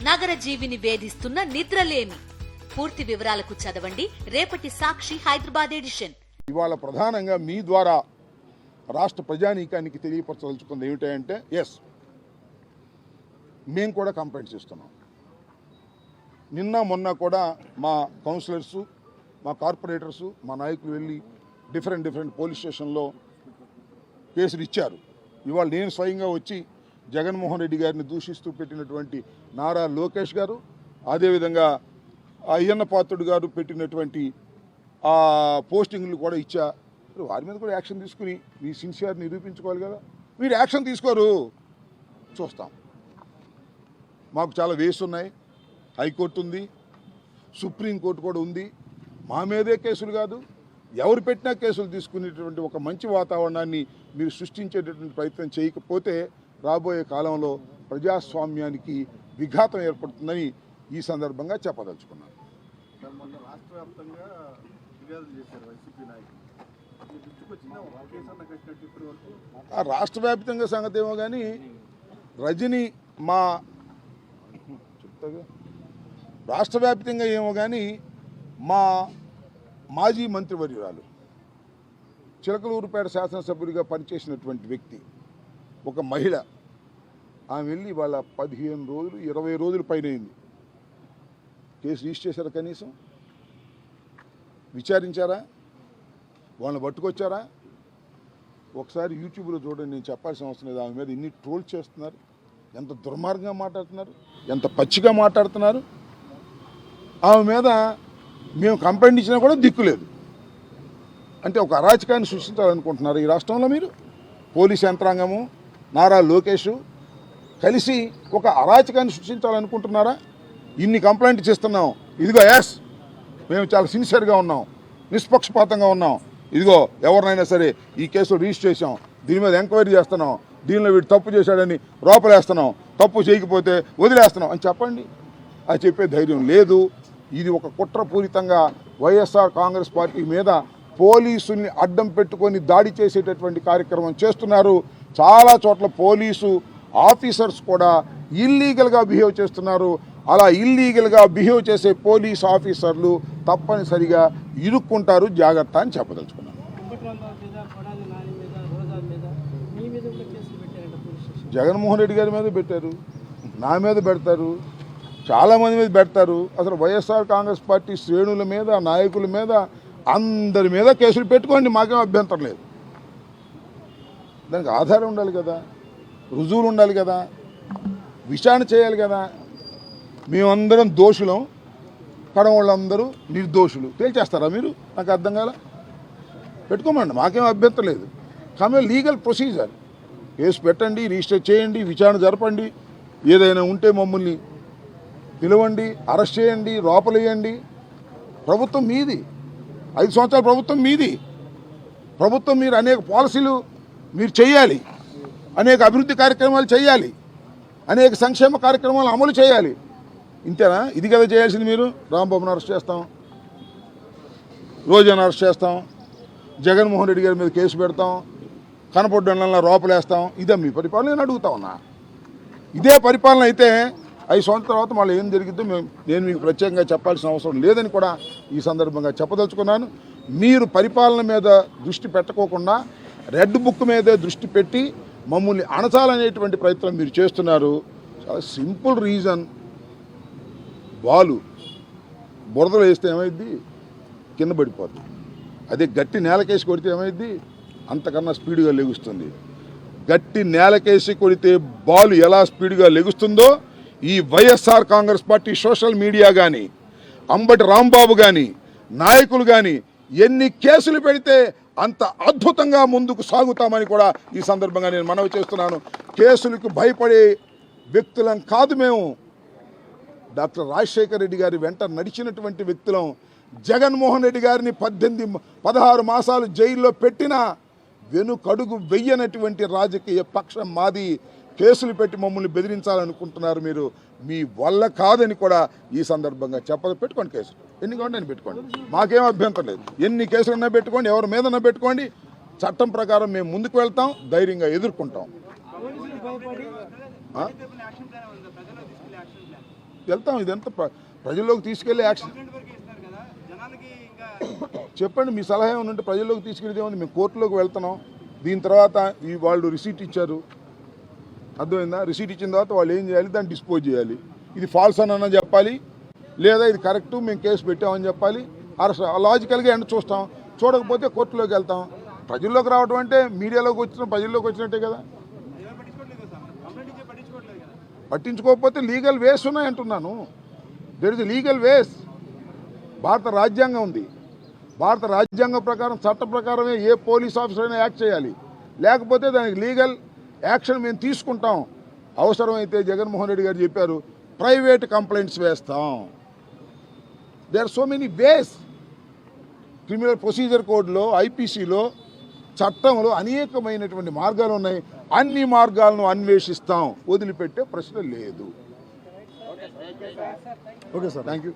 నగర జీవిని వేధిస్తున్న నిద్రలేమి. పూర్తి వివరాలకు చదవండి రేపటి సాక్షి హైదరాబాద్ ఎడిషన్. ఇవాళ ప్రధానంగా మీ ద్వారా రాష్ట్ర ప్రజానీకానికి తెలియపరచదలుచుకుంది ఏమిటంటే, ఎస్, మేము కూడా కంప్లైంట్స్ ఇస్తున్నాం. నిన్న మొన్న కూడా మా కౌన్సిలర్సు, మా కార్పొరేటర్సు, మా నాయకులు వెళ్ళి డిఫరెంట్ పోలీస్ స్టేషన్లో కేసులు ఇచ్చారు. ఇవాళ నేను స్వయంగా వచ్చి జగన్మోహన్ రెడ్డి గారిని దూషిస్తూ పెట్టినటువంటి నారా లోకేష్ గారు, అదేవిధంగా అయ్యన్న పాత్రుడు గారు పెట్టినటువంటి ఆ పోస్టింగ్లు కూడా ఇచ్చా. వారి మీద కూడా యాక్షన్ తీసుకుని మీ సిన్సియర్ నిరూపించుకోవాలి కదా. మీరు యాక్షన్ తీసుకోరు, చూస్తాం. మాకు చాలా వేస్ ఉన్నాయి. హైకోర్టు ఉంది, సుప్రీంకోర్టు కూడా ఉంది. మా మీదే కేసులు కాదు, ఎవరు పెట్టినా కేసులు తీసుకునేటువంటి ఒక మంచి వాతావరణాన్ని మీరు సృష్టించేటటువంటి ప్రయత్నం చేయకపోతే రాబోయే కాలంలో ప్రజాస్వామ్యానికి విఘాతం ఏర్పడుతుందని ఈ సందర్భంగా చెప్పదలుచుకున్నాను. రాష్ట్ర వ్యాప్తంగా సంగతి ఏమో కానీ రజని మా రాష్ట్ర వ్యాప్తంగా ఏమో కానీ మా మాజీ మంత్రివర్యురాలు, చిలకలూరుపేట శాసనసభ్యుడిగా పనిచేసినటువంటి వ్యక్తి, ఒక మహిళ, ఆమె వెళ్ళి వాళ్ళ 15 రోజులు 20 రోజుల పైన అయింది. కేసు రిజిస్టర్ చేశారా? కనీసం విచారించారా? వాళ్ళని పట్టుకొచ్చారా? ఒకసారి యూట్యూబ్లో చూడండి. నేను చెప్పాల్సిన అవసరం లేదు. ఆమె మీద ఇన్ని ట్రోల్ చేస్తున్నారు, ఎంత దుర్మార్గంగా మాట్లాడుతున్నారు, ఎంత పచ్చిగా మాట్లాడుతున్నారు. ఆమె మీద మేము కంప్లైంట్ ఇచ్చినా కూడా దిక్కులేదు. అంటే ఒక అరాచకాన్ని సృష్టించాలనుకుంటున్నారు ఈ రాష్ట్రంలో మీరు. పోలీస్ యంత్రాంగము, నారా లోకేష్ కలిసి ఒక అరాచకాన్ని సృష్టించాలనుకుంటున్నారా? ఇన్ని కంప్లైంట్ చేస్తున్నాం, ఇదిగో ఎస్, మేము చాలా సిన్సియర్గా ఉన్నాం, నిష్పక్షపాతంగా ఉన్నాం, ఇదిగో ఎవరినైనా సరే ఈ కేసు రిజిస్టర్ చేసాం, దీని మీద ఎంక్వైరీ చేస్తున్నాం, దీనిలో వీడు తప్పు చేశాడని లోపలేస్తున్నాం, తప్పు చేయకపోతే వదిలేస్తున్నాం అని చెప్పండి. అది చెప్పే ధైర్యం లేదు. ఇది ఒక కుట్రపూరితంగా వైఎస్ఆర్ కాంగ్రెస్ పార్టీ మీద పోలీసుల్ని అడ్డం పెట్టుకొని దాడి చేసేటటువంటి కార్యక్రమం చేస్తున్నారు. చాలా చోట్ల పోలీసు ఆఫీసర్స్ కూడా ఇల్లీగల్గా బిహేవ్ చేస్తున్నారు. అలా ఇల్లీగల్గా బిహేవ్ చేసే పోలీస్ ఆఫీసర్లు తప్పనిసరిగా ఇరుక్కుంటారు, జాగ్రత్త అని చెప్పదలుచుకున్నాను. జగన్మోహన్ రెడ్డి గారి మీద పెట్టారు, నా మీద పెడతారు, చాలామంది మీద పెడతారు. అసలు వైఎస్ఆర్ కాంగ్రెస్ పార్టీ శ్రేణుల మీద, నాయకుల మీద, అందరి మీద కేసులు పెట్టుకోండి, మాకేం అభ్యంతరం లేదు. దానికి ఆధారం ఉండాలి కదా, రుజువులు ఉండాలి కదా, విచారణ చేయాలి కదా. మేమందరం దోషులం, కడవాళ్ళందరూ నిర్దోషులు తేల్చేస్తారా మీరు? నాకు అర్థం కాల. పెట్టుకోమండి, మాకేం అభ్యంతరం లేదు. కానీ లీగల్ ప్రొసీజర్, కేసు పెట్టండి, రిజిస్టర్ చేయండి, విచారణ జరపండి, ఏదైనా ఉంటే మమ్మల్ని పిలవండి, అరెస్ట్ చేయండి, లోపలేయండి. ప్రభుత్వం మీది, 5 సంవత్సరాల ప్రభుత్వం మీది. ప్రభుత్వం మీరు అనేక పాలసీలు మీరు చేయాలి, అనేక అభివృద్ధి కార్యక్రమాలు చేయాలి, అనేక సంక్షేమ కార్యక్రమాలు అమలు చేయాలి. ఇంతేనా? ఇది కదా చేయాల్సింది మీరు. రాంబాబుని అరెస్ట్ చేస్తాం, రోజాను అరెస్ట్ చేస్తాం, జగన్మోహన్ రెడ్డి గారి మీద కేసు పెడతాం, కనపడ్డంలో లోపలేస్తాం. ఇదే మీ పరిపాలన? నేను అడుగుతా ఉన్నా. ఇదే పరిపాలన అయితే 5 సంవత్సరాల తర్వాత మళ్ళీ ఏం జరిగిద్దో నేను మీకు ప్రత్యేకంగా చెప్పాల్సిన అవసరం లేదని కూడా ఈ సందర్భంగా చెప్పదలుచుకున్నాను. మీరు పరిపాలన మీద దృష్టి పెట్టకోకుండా రెడ్ బుక్ మీదే దృష్టి పెట్టి మమ్మల్ని అణచాలనేటువంటి ప్రయత్నం మీరు చేస్తున్నారు. చాలా సింపుల్ రీజన్, బాలు బురదలో వేస్తే ఏమైద్ది? కింద పడిపోద్ది. అదే గట్టి నేలకేసి కొడితే ఏమైద్ది? అంతకన్నా స్పీడ్గా లెగుస్తుంది. గట్టి నేలకేసి కొడితే బాలు ఎలా స్పీడ్గా లెగుస్తుందో ఈ YSR Congress party social media కానీ, అంబటి రాంబాబు కానీ, నాయకులు కానీ ఎన్ని కేసులు పెడితే అంత అద్భుతంగా ముందుకు సాగుతామని కూడా ఈ సందర్భంగా నేను మనవి చేస్తున్నాను. కేసులకు భయపడే వ్యక్తులం కాదు మేము. డాక్టర్ రాజశేఖర్ రెడ్డి గారి వెంట నడిచినటువంటి వ్యక్తులం. జగన్మోహన్ రెడ్డి గారిని 16 మాసాలు జైల్లో పెట్టినా వెనుకడుగు వెయ్యనటువంటి రాజకీయ పక్షం మాది. కేసులు పెట్టి మమ్మల్ని బెదిరించాలనుకుంటున్నారు మీరు. మీ వల్ల కాదని కూడా ఈ సందర్భంగా పెట్టుకోండి. కేసులు ఎన్ని కావాలి అని పెట్టుకోండి, మాకేం అభ్యంతరం లేదు. ఎన్ని కేసులున్నా పెట్టుకోండి, ఎవరి మీదన్నా పెట్టుకోండి. చట్టం ప్రకారం మేము ముందుకు వెళ్తాం, ధైర్యంగా ఎదుర్కొంటాం. వెళ్తాం. ఇదంతా ప్రజల్లోకి తీసుకెళ్ళి యాక్షన్ చెప్పండి. మీ సలహా ఏమైనా ఉంటే ప్రజల్లోకి తీసుకెళ్ళేది ఏముంది. మేము కోర్టులోకి వెళ్తున్నాం. దీని తర్వాత వాళ్ళు రిసీట్ ఇచ్చారు, అర్థమైందా? రిసీట్ ఇచ్చిన తర్వాత వాళ్ళు ఏం చేయాలి, దాన్ని డిస్పోజ్ చేయాలి. ఇది ఫాల్స్ అని చెప్పాలి, లేదా ఇది కరెక్టు మేము కేసు పెట్టామని చెప్పాలి. లాజికల్గా ఎండ చూస్తాం. చూడకపోతే కోర్టులోకి వెళ్తాం. ప్రజల్లోకి రావడం అంటే మీడియాలోకి వచ్చిన ప్రజల్లోకి వచ్చినట్టే కదా. పట్టించుకోకపోతే లీగల్ వేస్ ఉన్నాయంటున్నాను. There is legal ways. భారత రాజ్యాంగం ఉంది. భారత రాజ్యాంగం ప్రకారం, చట్ట ప్రకారమే ఏ పోలీస్ ఆఫీసర్ అయినా యాక్ట్ చేయాలి. లేకపోతే దానికి లీగల్ యాక్షన్ మేము తీసుకుంటాం. అవసరమైతే జగన్మోహన్ రెడ్డి గారు చెప్పారు, ప్రైవేట్ కంప్లైంట్స్ వేస్తాం. There are so many ways. Criminal procedure కోడ్లో, ఐపీసీలో, చట్టంలో అనేకమైనటువంటి మార్గాలు ఉన్నాయి. అన్ని మార్గాలను అన్వేషిస్తాం. వదిలిపెట్టే ప్రశ్న లేదు. Okay sir, thank you.